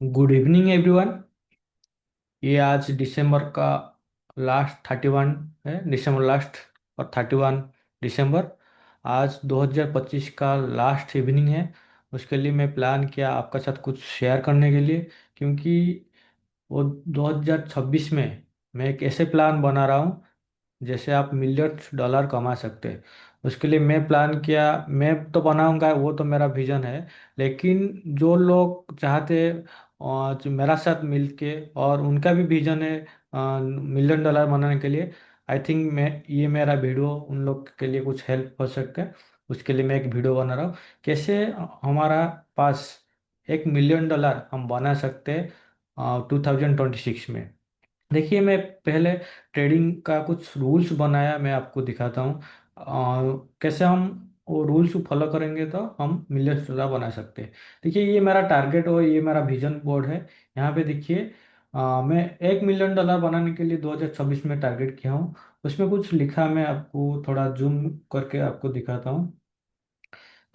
Good evening everyone. ये आज दिसंबर का लास्ट 31 है। दिसंबर लास्ट और 31 दिसंबर। आज 2025 का लास्ट इवनिंग है। उसके लिए मैं प्लान किया आपका साथ कुछ शेयर करने के लिए, क्योंकि वो 2026 में मैं एक ऐसे प्लान बना रहा हूँ जैसे आप मिलियर्स डॉलर कमा सकते हैं। उसके लिए मैं प्लान किया, मैं तो बनाऊंगा, वो तो मेरा विजन है। लेकिन जो लोग चाहते हैं जो मेरा साथ मिलके, और उनका भी विजन है मिलियन डॉलर बनाने के लिए, आई थिंक मैं ये मेरा वीडियो उन लोग के लिए कुछ हेल्प हो सकता है। उसके लिए मैं एक वीडियो बना रहा हूँ कैसे हमारा पास 1 मिलियन डॉलर हम बना सकते हैं 2026 में। देखिए, मैं पहले ट्रेडिंग का कुछ रूल्स बनाया, मैं आपको दिखाता हूँ कैसे हम वो रूल्स फॉलो करेंगे तो हम मिलियन डॉलर बना सकते हैं। देखिए, ये मेरा टारगेट और ये मेरा विजन बोर्ड है। यहाँ पे देखिए, मैं 1 मिलियन डॉलर बनाने के लिए 2026 में टारगेट किया हूँ। उसमें कुछ लिखा, मैं आपको थोड़ा जूम करके आपको दिखाता हूँ।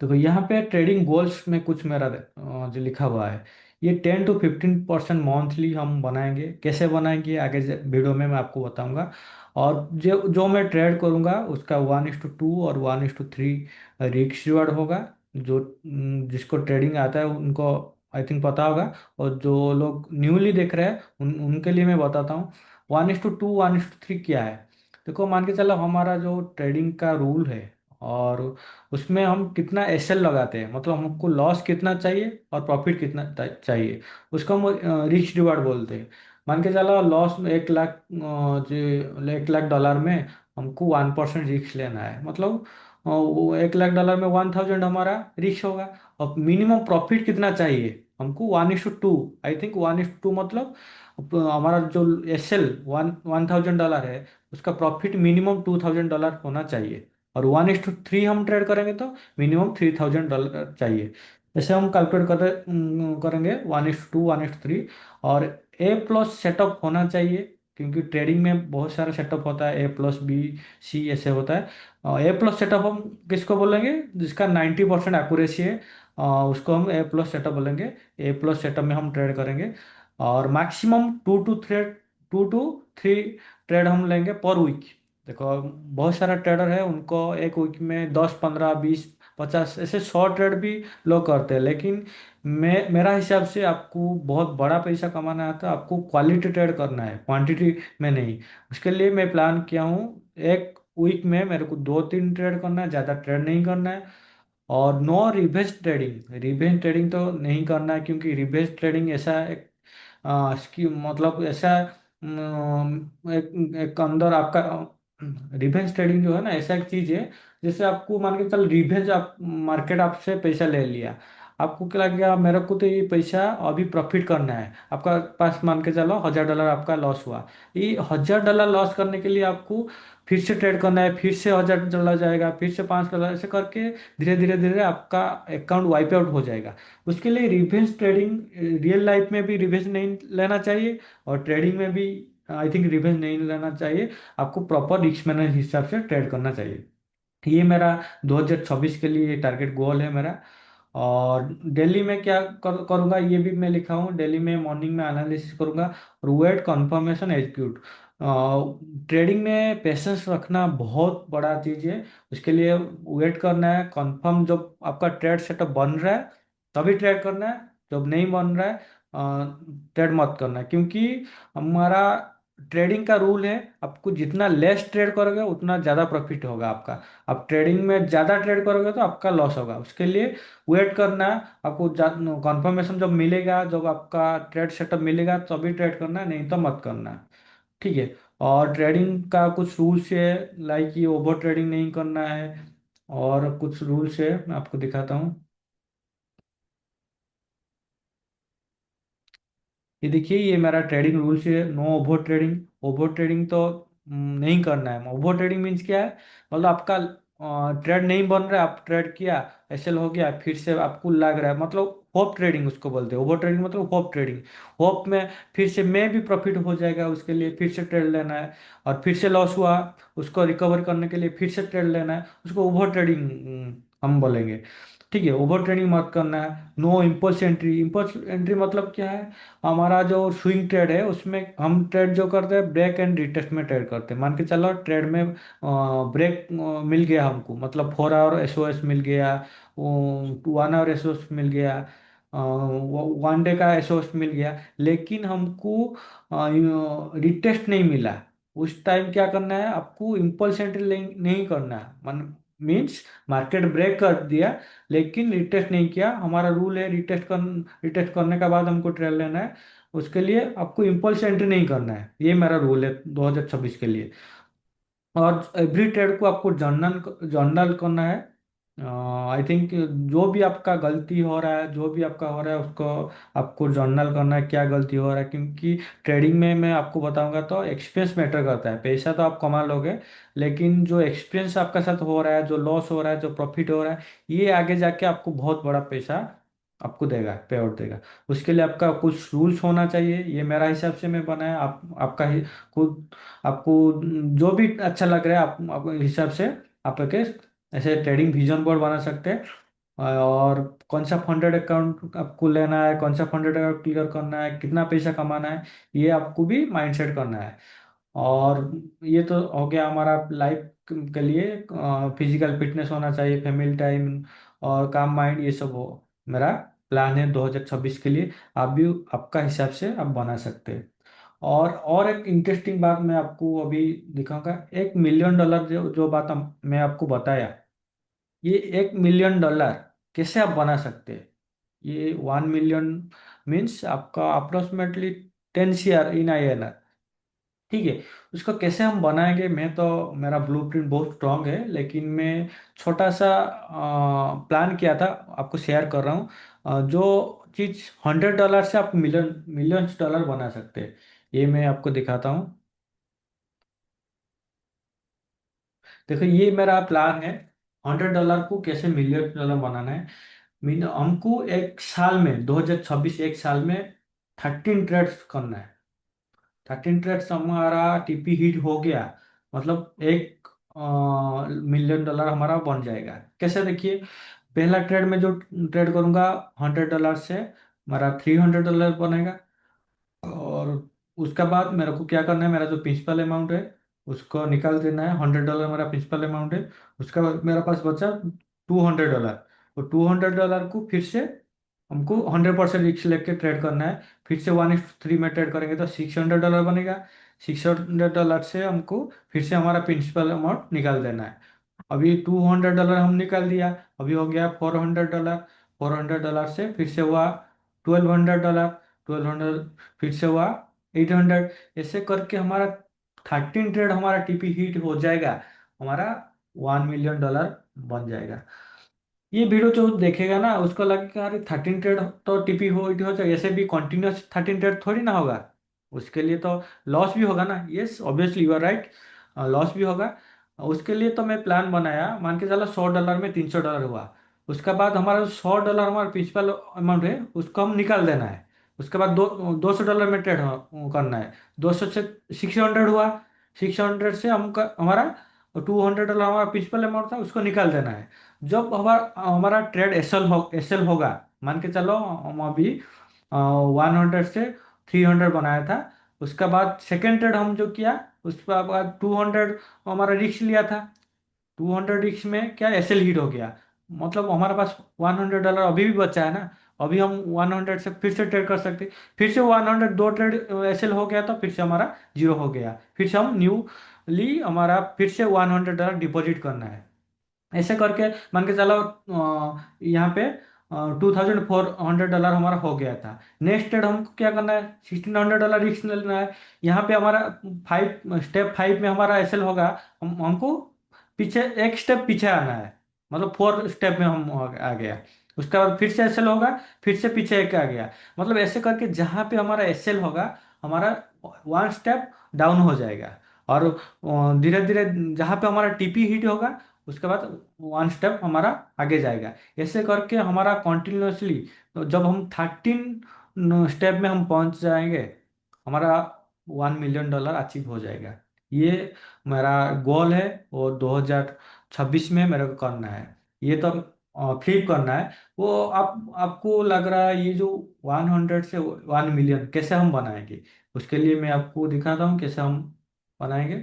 देखो, यहाँ पे ट्रेडिंग गोल्स में कुछ मेरा जो लिखा हुआ है, ये 10 to 15% मंथली हम बनाएंगे। कैसे बनाएंगे आगे वीडियो में मैं आपको बताऊंगा। और जो जो मैं ट्रेड करूंगा उसका 1:2 और 1:3 रिस्क रिवॉर्ड होगा। जो जिसको ट्रेडिंग आता है उनको आई थिंक पता होगा। और जो लोग न्यूली देख रहे हैं उनके लिए मैं बताता हूँ 1:2 1:3 क्या है। देखो, मान के चलो हमारा जो ट्रेडिंग का रूल है, और उसमें हम कितना एसएल लगाते हैं, मतलब हमको लॉस कितना चाहिए और प्रॉफिट कितना चाहिए, उसको हम रिस्क रिवार्ड बोलते हैं। मान के चलो लॉस में 1 लाख, जो 1 लाख डॉलर में हमको 1% रिस्क लेना है, मतलब वो 1 लाख डॉलर में 1,000 हमारा रिस्क होगा। और मिनिमम प्रॉफिट कितना चाहिए हमको, 1:2। आई थिंक 1:2 मतलब हमारा जो एसएल 1,000 डॉलर है, उसका प्रॉफिट मिनिमम $2,000 होना चाहिए। और 1:3 हम ट्रेड करेंगे तो मिनिमम $3,000 चाहिए। ऐसे हम कैलकुलेट करेंगे 1:2 1:3। और ए प्लस सेटअप होना चाहिए, क्योंकि ट्रेडिंग में बहुत सारा सेटअप होता है, A+B C ऐसे होता है। ए प्लस सेटअप हम किसको बोलेंगे, जिसका 90% एक्यूरेसी है, उसको हम ए प्लस सेटअप बोलेंगे। ए प्लस सेटअप में हम ट्रेड करेंगे। और मैक्सिमम 2 to 3 ट्रेड हम लेंगे पर वीक। देखो, बहुत सारा ट्रेडर है, उनको एक वीक में 10 15 20 50 ऐसे 100 ट्रेड भी लोग करते हैं। लेकिन मेरा हिसाब से आपको बहुत बड़ा पैसा कमाना है तो आपको क्वालिटी ट्रेड करना है, क्वांटिटी में नहीं। उसके लिए मैं प्लान किया हूँ, एक वीक में मेरे को 2 3 ट्रेड करना है, ज़्यादा ट्रेड नहीं करना है। और no revenge trading, revenge trading तो नहीं करना है, क्योंकि रिवेंज ट्रेडिंग ऐसा एक इसकी मतलब ऐसा एक अंदर आपका रिवेंज ट्रेडिंग जो है ना, ऐसा एक चीज है जैसे आपको मान के चल रिवेंज, आप मार्केट आपसे पैसा ले लिया, आपको क्या लगे मेरे को तो ये पैसा अभी प्रॉफिट करना है, आपका पास मान के चलो 1,000 डॉलर आपका लॉस हुआ। ये 1,000 डॉलर लॉस करने के लिए आपको फिर से ट्रेड करना है, फिर से 1,000 डॉलर जाएगा, फिर से 5 डॉलर, ऐसे करके धीरे धीरे धीरे आपका अकाउंट वाइप आउट हो जाएगा। उसके लिए रिवेंज ट्रेडिंग, रियल लाइफ में भी रिवेंज नहीं लेना चाहिए, और ट्रेडिंग में भी आई थिंक रिवेंज नहीं लेना चाहिए। आपको प्रॉपर रिस्क मैनेज हिसाब से ट्रेड करना चाहिए। ये मेरा 2026 के लिए टारगेट गोल है मेरा। और दिल्ली में क्या करूँगा ये भी मैं लिखा हूँ। दिल्ली में मॉर्निंग में एनालिसिस करूँगा और वेट कंफर्मेशन एग्जीक्यूट। ट्रेडिंग में पेशेंस रखना बहुत बड़ा चीज़ है। उसके लिए वेट करना है, कंफर्म जब आपका ट्रेड सेटअप बन रहा है तभी ट्रेड करना है, जब नहीं बन रहा है ट्रेड मत करना है। क्योंकि हमारा ट्रेडिंग का रूल है, आपको जितना लेस ट्रेड करोगे उतना ज़्यादा प्रॉफिट होगा आपका। आप ट्रेडिंग में ज़्यादा ट्रेड करोगे तो आपका लॉस होगा। उसके लिए वेट करना है आपको, कंफर्मेशन जब मिलेगा, जब आपका ट्रेड सेटअप मिलेगा तभी ट्रेड करना है, नहीं तो मत करना है। ठीक है। और ट्रेडिंग का कुछ रूल्स है, लाइक ये ओवर ट्रेडिंग नहीं करना है, और कुछ रूल्स है मैं आपको दिखाता हूँ। ये देखिए, ये मेरा ट्रेडिंग रूल्स है, no over trading. Over trading तो नहीं करना है। ओवर ट्रेडिंग मीन्स क्या है, मतलब आपका ट्रेड नहीं बन रहा है, आप ट्रेड किया, एसएल हो गया, फिर से आपको लग रहा है, मतलब होप ट्रेडिंग उसको बोलते हैं। ओवर ट्रेडिंग मतलब होप ट्रेडिंग। होप में फिर से में भी प्रॉफिट हो जाएगा, उसके लिए फिर से ट्रेड लेना है। और फिर से लॉस हुआ, उसको रिकवर करने के लिए फिर से ट्रेड लेना है, उसको ओवर ट्रेडिंग हम बोलेंगे। ठीक है, ओवर ट्रेडिंग मत करना है। No impulse entry. Impulse entry मतलब क्या है? हमारा जो स्विंग ट्रेड है उसमें हम ट्रेड जो करते हैं ब्रेक एंड रिटेस्ट में ट्रेड करते हैं। मान के चलो ट्रेड में ब्रेक मिल गया हमको, मतलब 4 आवर एसओएस मिल गया, 1 आवर एसओएस मिल गया, 1 डे का एसओएस मिल गया, लेकिन हमको रिटेस्ट नहीं मिला। उस टाइम क्या करना है आपको? इम्पल्स एंट्री नहीं करना है। मन मीन्स मार्केट ब्रेक कर दिया लेकिन रिटेस्ट नहीं किया। हमारा रूल है रिटेस्ट करने के बाद हमको ट्रेड लेना है। उसके लिए आपको इम्पल्स एंट्री नहीं करना है, ये मेरा रूल है 2026 के लिए। और एवरी ट्रेड को आपको जर्नल जर्नल करना है। आई थिंक जो भी आपका गलती हो रहा है, जो भी आपका हो रहा है उसको आपको जर्नल करना है, क्या गलती हो रहा है। क्योंकि ट्रेडिंग में मैं आपको बताऊंगा तो एक्सपीरियंस मैटर करता है। पैसा तो आप कमा लोगे लेकिन जो एक्सपीरियंस आपके साथ हो रहा है, जो लॉस हो रहा है, जो प्रॉफिट हो रहा है, ये आगे जाके आपको बहुत बड़ा पैसा आपको देगा, पे आउट देगा। उसके लिए आपका कुछ रूल्स होना चाहिए। ये मेरा हिसाब से मैं बनाया, आप आपका खुद आपको जो भी अच्छा लग रहा है आप हिसाब से आप एक ऐसे ट्रेडिंग विजन बोर्ड बना सकते हैं। और कौन सा फंडेड अकाउंट आपको लेना है, कौन सा फंडेड अकाउंट क्लियर करना है, कितना पैसा कमाना है, ये आपको भी माइंडसेट करना है। और ये तो हो गया हमारा लाइफ के लिए। फिजिकल फिटनेस होना चाहिए, फैमिली टाइम और काम माइंड, ये सब हो। मेरा प्लान है 2026 के लिए। आप भी आपका हिसाब से आप बना सकते हैं। और एक इंटरेस्टिंग बात मैं आपको अभी दिखाऊंगा। 1 मिलियन डॉलर जो जो बात मैं आपको बताया, ये 1 मिलियन डॉलर कैसे आप बना सकते हैं? ये 1 मिलियन मीन्स आपका अप्रोक्सीमेटली 10 CR इन INR। ठीक है, उसको कैसे हम बनाएंगे? मैं तो मेरा ब्लूप्रिंट बहुत स्ट्रांग है, लेकिन मैं छोटा सा प्लान किया था, आपको शेयर कर रहा हूँ। जो चीज़ $100 से आप मिलियंस डॉलर बना सकते हैं, ये मैं आपको दिखाता हूँ। देखो ये मेरा प्लान है, $100 को कैसे $1 मिलियन बनाना है। मीन हमको एक साल में 2026 एक साल में 13 ट्रेड्स करना है। 13 ट्रेड्स हमारा टीपी हिट हो गया, मतलब 1 मिलियन डॉलर हमारा बन जाएगा। कैसे देखिए, पहला ट्रेड में जो ट्रेड करूंगा $100 से, हमारा $300 बनेगा। और उसका बाद मेरे को क्या करना है, मेरा जो प्रिंसिपल अमाउंट है उसको निकाल देना है। $100 मेरा प्रिंसिपल अमाउंट है। उसका बाद मेरा पास बचा $200। और $200 को फिर से हमको 100% रिस्क लेके ट्रेड करना है। फिर से 1:3 में ट्रेड करेंगे तो $600 बनेगा। $600 से हमको फिर से हमारा प्रिंसिपल अमाउंट निकाल देना है। अभी $200 हम निकाल दिया, अभी हो गया $400। $400 से फिर से हुआ $1200। 1200 फिर से हुआ 800। ऐसे करके हमारा 13 ट्रेड हमारा टीपी हिट हो जाएगा, हमारा $1 मिलियन बन जाएगा। ये वीडियो जो देखेगा ना उसको लगेगा अरे 13 ट्रेड तो टीपी हो जाए, ऐसे भी कंटिन्यूस 13 ट्रेड थोड़ी ना होगा। उसके लिए तो लॉस भी होगा ना। Yes obviously you are right, loss भी होगा। उसके लिए तो मैं प्लान बनाया, मान के चलो $100 में $300 हुआ। उसके बाद हमारा जो $100 हमारा प्रिंसिपल अमाउंट है उसको हम निकाल देना है। उसके बाद $200 में ट्रेड करना है। 200 से 600 हुआ। 600 से हम हमारा $200 हमारा प्रिंसिपल अमाउंट था, उसको निकाल देना है। जब हमारा हमारा ट्रेड एसएल होगा, मान के चलो हम अभी 100 से 300 बनाया था। उसके बाद सेकेंड ट्रेड हम जो किया उसके बाद 200 हमारा रिस्क लिया था। 200 रिस्क में क्या एसएल हिट हो गया, मतलब हमारे पास $100 अभी भी बचा है ना। अभी हम 100 से फिर से ट्रेड कर सकते। फिर से 100 दो ट्रेड एसएल हो गया तो फिर से हमारा जीरो हो गया। फिर से हम न्यूली हमारा फिर से $100 डिपॉजिट करना है। ऐसे करके मान के चलो यहाँ पे $2400 हमारा हो गया था। नेक्स्ट ट्रेड हमको क्या करना है, $1600 रिस्क लेना है। यहाँ पे हमारा स्टेप 5 में हमारा एसएल होगा। हमको पीछे एक स्टेप पीछे आना है, मतलब 4 स्टेप में हम आ गया। उसके बाद फिर से एसएल होगा, फिर से पीछे एक आ गया। मतलब ऐसे करके जहाँ पे हमारा एसएल होगा हमारा 1 स्टेप डाउन हो जाएगा। और धीरे धीरे जहाँ पे हमारा टीपी हिट होगा उसके बाद 1 स्टेप हमारा आगे जाएगा। ऐसे करके हमारा कंटिन्यूअसली जब हम 13 स्टेप में हम पहुंच जाएंगे, हमारा $1 मिलियन अचीव हो जाएगा। ये मेरा गोल है और 2026 में मेरे को करना है। ये तो फ्लिप करना है, वो आपको लग रहा है ये जो 100 से 1 मिलियन कैसे हम बनाएंगे? उसके लिए मैं आपको दिखाता हूँ कैसे हम बनाएंगे।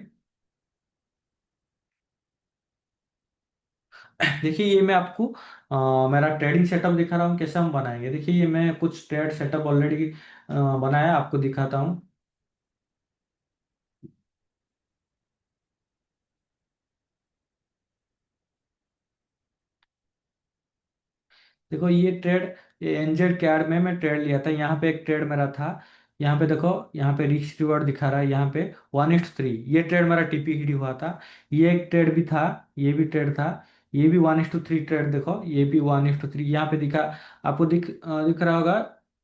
देखिए ये मैं आपको मेरा ट्रेडिंग सेटअप दिखा रहा हूँ कैसे हम बनाएंगे। देखिए ये मैं कुछ ट्रेड सेटअप ऑलरेडी बनाया, आपको दिखाता हूँ। देखो ये ट्रेड, ये एनजेड कैड में मैं ट्रेड लिया था। यहाँ पे एक ट्रेड मेरा था, यहाँ पे देखो, यहाँ पे रिस्क रिवॉर्ड दिखा रहा है, यहाँ पे 1:3 ये ट्रेड मेरा टीपी हिट हुआ था। ये एक ट्रेड भी था, ये भी ट्रेड था, ये भी 1:3 ट्रेड। देखो ये भी 1:3 यहाँ पे दिखा, आपको दिख रहा होगा,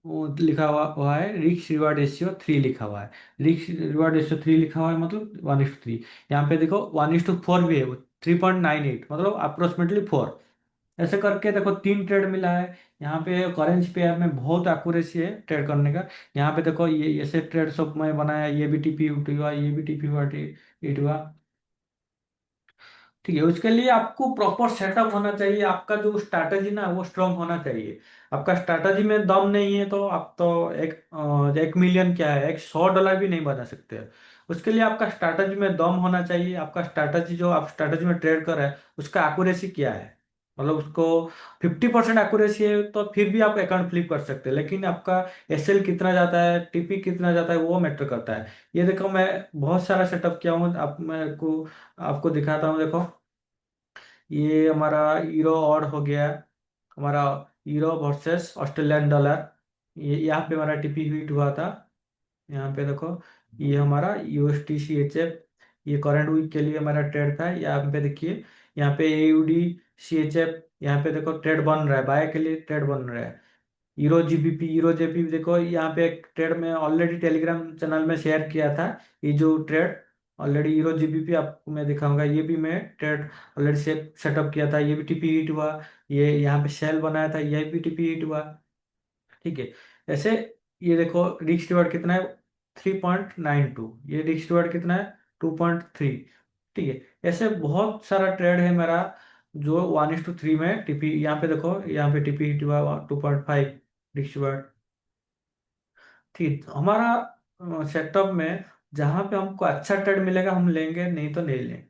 वो लिखा हुआ है रिस्क रिवॉर्ड रेशियो 3 लिखा हुआ है। रिस्क रिवॉर्ड रेशियो 3 लिखा हुआ है मतलब 1:3। यहाँ पे देखो 1:4 भी है, 3.98 मतलब अप्रोक्सीमेटली 4। ऐसे करके देखो 3 ट्रेड मिला है। यहाँ पे करेंसी पेयर में बहुत एक्यूरेसी है ट्रेड करने का। यहाँ पे देखो ये ऐसे ट्रेड सब मैं बनाया, ये भी टीपी उठ हुआ, ये भी टीपी हुआ, हिट हुआ। ठीक है, उसके लिए आपको प्रॉपर सेटअप होना चाहिए, आपका जो स्ट्रैटेजी ना वो स्ट्रांग होना चाहिए। आपका स्ट्रैटेजी में दम नहीं है तो आप तो 1 मिलियन क्या है, $100 भी नहीं बना सकते। उसके लिए आपका स्ट्रैटेजी में दम होना चाहिए। आपका स्ट्रैटेजी जो आप स्ट्रैटेजी में ट्रेड कर रहे हैं उसका एक्यूरेसी क्या है, मतलब उसको 50% एक्यूरेसी है तो फिर भी आप अकाउंट फ्लिप कर सकते हैं। लेकिन आपका एसएल कितना जाता है, टीपी कितना जाता है, वो मैटर करता है। ये देखो मैं बहुत सारा सेटअप किया हूँ, आप मैं को आपको दिखाता हूँ। देखो ये हमारा यूरो और हो गया, हमारा यूरो वर्सेस ऑस्ट्रेलियन डॉलर। ये यहाँ पे हमारा टीपी हिट हुआ था। यहाँ पे देखो ये हमारा यूएसटी सी एच एफ, ये करंट वीक के लिए हमारा ट्रेड था। यहाँ पे देखिए, यहाँ पे एयूडी सी एच एफ, यहाँ पे देखो ट्रेड बन रहा है, बाय के लिए ट्रेड बन रहा है। यूरो जेपी देखो यहाँ पे एक ट्रेड में ऑलरेडी टेलीग्राम चैनल में शेयर किया था। ये जो ट्रेड ऑलरेडी यूरो जीबीपी आपको मैं दिखाऊंगा, ये भी मैं ट्रेड ऑलरेडी सेटअप किया था, ये भी टीपी हिट हुआ। ये यहाँ पे सेल बनाया था, ये भी टीपी हिट हुआ। ठीक है, ऐसे ये देखो रिस्क रिवॉर्ड कितना है, 3.92। ये रिस्क रिवॉर्ड कितना है, 2.3। ठीक है, ऐसे बहुत सारा ट्रेड है मेरा जो 1:3 में टीपी। यहाँ पे देखो, यहाँ पे टीपी हिट हुआ 2.5 रिस्क रिवॉर्ड। ठीक, हमारा सेटअप में जहाँ पे हमको अच्छा ट्रेड मिलेगा हम लेंगे, नहीं तो नहीं लेंगे।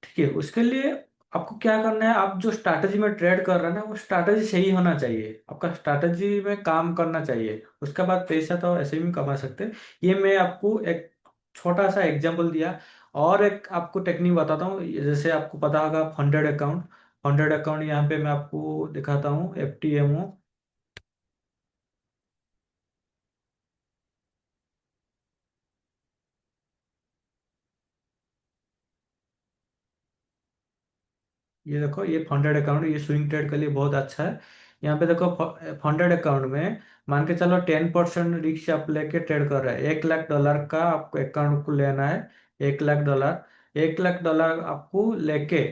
ठीक है, उसके लिए आपको क्या करना है, आप जो स्ट्रैटेजी में ट्रेड कर रहे हैं ना वो स्ट्रैटेजी सही होना चाहिए, आपका स्ट्रैटेजी में काम करना चाहिए। उसके बाद पैसा तो ऐसे भी कमा सकते हैं। ये मैं आपको एक छोटा सा एग्जांपल दिया। और एक आपको टेक्निक बताता हूँ, जैसे आपको पता होगा फंडेड अकाउंट। फंडेड अकाउंट यहाँ पे मैं आपको दिखाता हूँ, FTMO। ये देखो ये फंडेड अकाउंट, ये स्विंग ट्रेड के लिए बहुत अच्छा है। यहाँ पे देखो फंडेड अकाउंट में मान के चलो 10% रिस्क आप लेके ट्रेड कर रहे हैं। $1 लाख का आपको अकाउंट को लेना है, $1 लाख। $1 लाख आपको लेके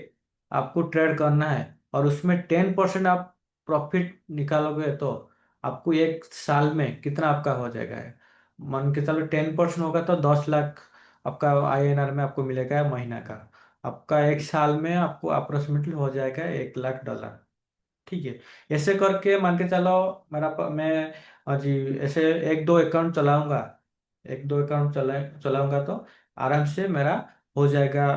आपको ट्रेड करना है, और उसमें 10% आप प्रॉफिट निकालोगे तो आपको 1 साल में कितना आपका हो जाएगा है। मान के चलो 10% होगा तो 10 लाख आपका INR में आपको मिलेगा महीना का। आपका 1 साल में आपको अप्रोक्सीमेटली हो जाएगा $1 लाख। ठीक है, ऐसे करके मान के चलो मैं जी ऐसे एक दो अकाउंट चलाऊंगा, एक दो अकाउंट चलाऊंगा तो आराम से मेरा हो जाएगा,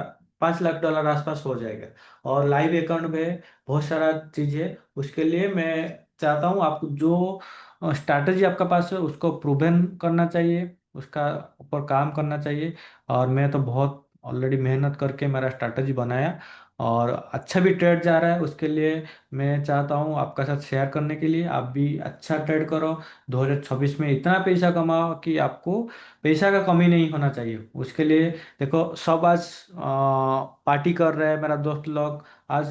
$5 लाख आसपास हो जाएगा। और लाइव अकाउंट में बहुत सारा चीज है, उसके लिए मैं चाहता हूँ आप जो स्ट्रैटेजी आपका पास है उसको प्रूवन करना चाहिए, उसका ऊपर काम करना चाहिए। और मैं तो बहुत ऑलरेडी मेहनत करके मेरा स्ट्रैटेजी बनाया और अच्छा भी ट्रेड जा रहा है। उसके लिए मैं चाहता हूँ आपका साथ शेयर करने के लिए, आप भी अच्छा ट्रेड करो। 2026 में इतना पैसा कमाओ कि आपको पैसा का कमी नहीं होना चाहिए। उसके लिए देखो सब आज पार्टी कर रहे हैं मेरा दोस्त लोग। आज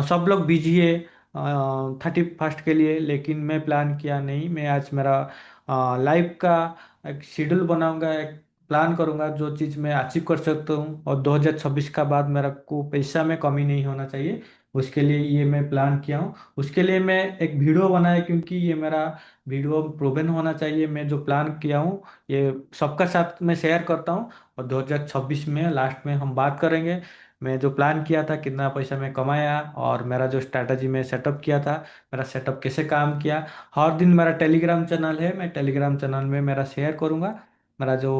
सब लोग बिजी है 31st के लिए, लेकिन मैं प्लान किया नहीं, मैं आज मेरा लाइफ का एक शेड्यूल बनाऊंगा, एक प्लान करूंगा जो चीज़ मैं अचीव कर सकता हूँ, और 2026 का बाद मेरा को पैसा में कमी नहीं होना चाहिए। उसके लिए ये मैं प्लान किया हूँ। उसके लिए मैं एक वीडियो बनाया, क्योंकि ये मेरा वीडियो प्रूवन होना चाहिए। मैं जो प्लान किया हूँ ये सबका साथ में शेयर करता हूँ, और 2026 में लास्ट में हम बात करेंगे मैं जो प्लान किया था कितना पैसा मैं कमाया, और मेरा जो स्ट्रैटेजी में सेटअप किया था, मेरा सेटअप कैसे काम किया। हर दिन मेरा टेलीग्राम चैनल है, मैं टेलीग्राम चैनल में मेरा शेयर करूंगा मेरा जो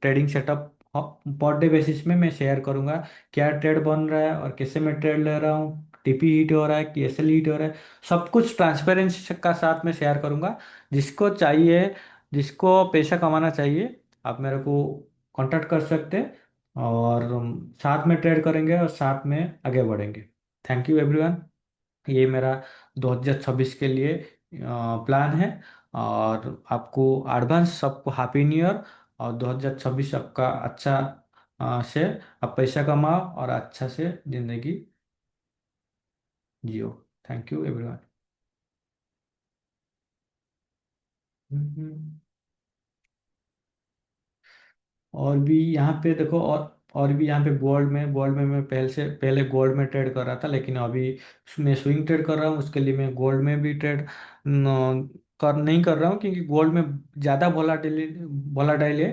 trading setup per day basis में मैं शेयर करूंगा, क्या ट्रेड बन रहा है और कैसे मैं ट्रेड ले रहा हूँ, टीपी हिट हो रहा है कि एसएल हिट हो रहा है, सब कुछ ट्रांसपेरेंसी का साथ में शेयर करूंगा। जिसको चाहिए, जिसको पैसा कमाना चाहिए, आप मेरे को कांटेक्ट कर सकते हैं, और साथ में ट्रेड करेंगे और साथ में आगे बढ़ेंगे। Thank you everyone. ये मेरा 2026 के लिए प्लान है। और आपको एडवांस सबको हैप्पी न्यू ईयर। और 2026 आपका अच्छा से आप पैसा कमाओ और अच्छा से जिंदगी जियो। Thank you everyone. और भी यहाँ पे देखो, और भी यहाँ पे गोल्ड में मैं पहले गोल्ड में ट्रेड कर रहा था, लेकिन अभी मैं स्विंग ट्रेड कर रहा हूँ। उसके लिए मैं गोल्ड में भी ट्रेड कर नहीं कर रहा हूँ, क्योंकि गोल्ड में ज़्यादा वोलाटाइल है।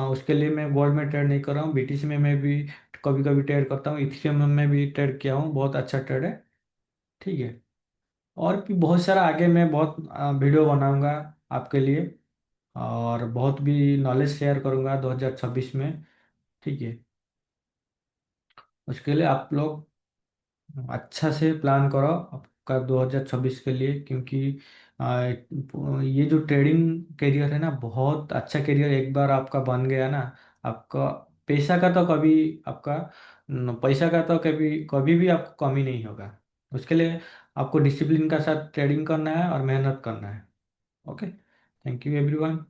उसके लिए मैं गोल्ड में ट्रेड नहीं कर रहा हूँ। बीटीसी में मैं भी कभी कभी ट्रेड करता हूँ, इथेरियम में भी ट्रेड किया हूँ, बहुत अच्छा ट्रेड है। ठीक है। और भी बहुत सारा आगे मैं बहुत वीडियो बनाऊंगा आपके लिए, और बहुत भी नॉलेज शेयर करूंगा 2026 में। ठीक है। उसके लिए आप लोग अच्छा से प्लान करो आपका 2026 के लिए, क्योंकि ये जो ट्रेडिंग करियर है ना, बहुत अच्छा करियर। एक बार आपका बन गया ना, आपका पैसा का तो कभी आपका पैसा का तो कभी कभी भी आपको कमी नहीं होगा। उसके लिए आपको डिसिप्लिन का साथ ट्रेडिंग करना है और मेहनत करना है। ओके। Thank you everyone.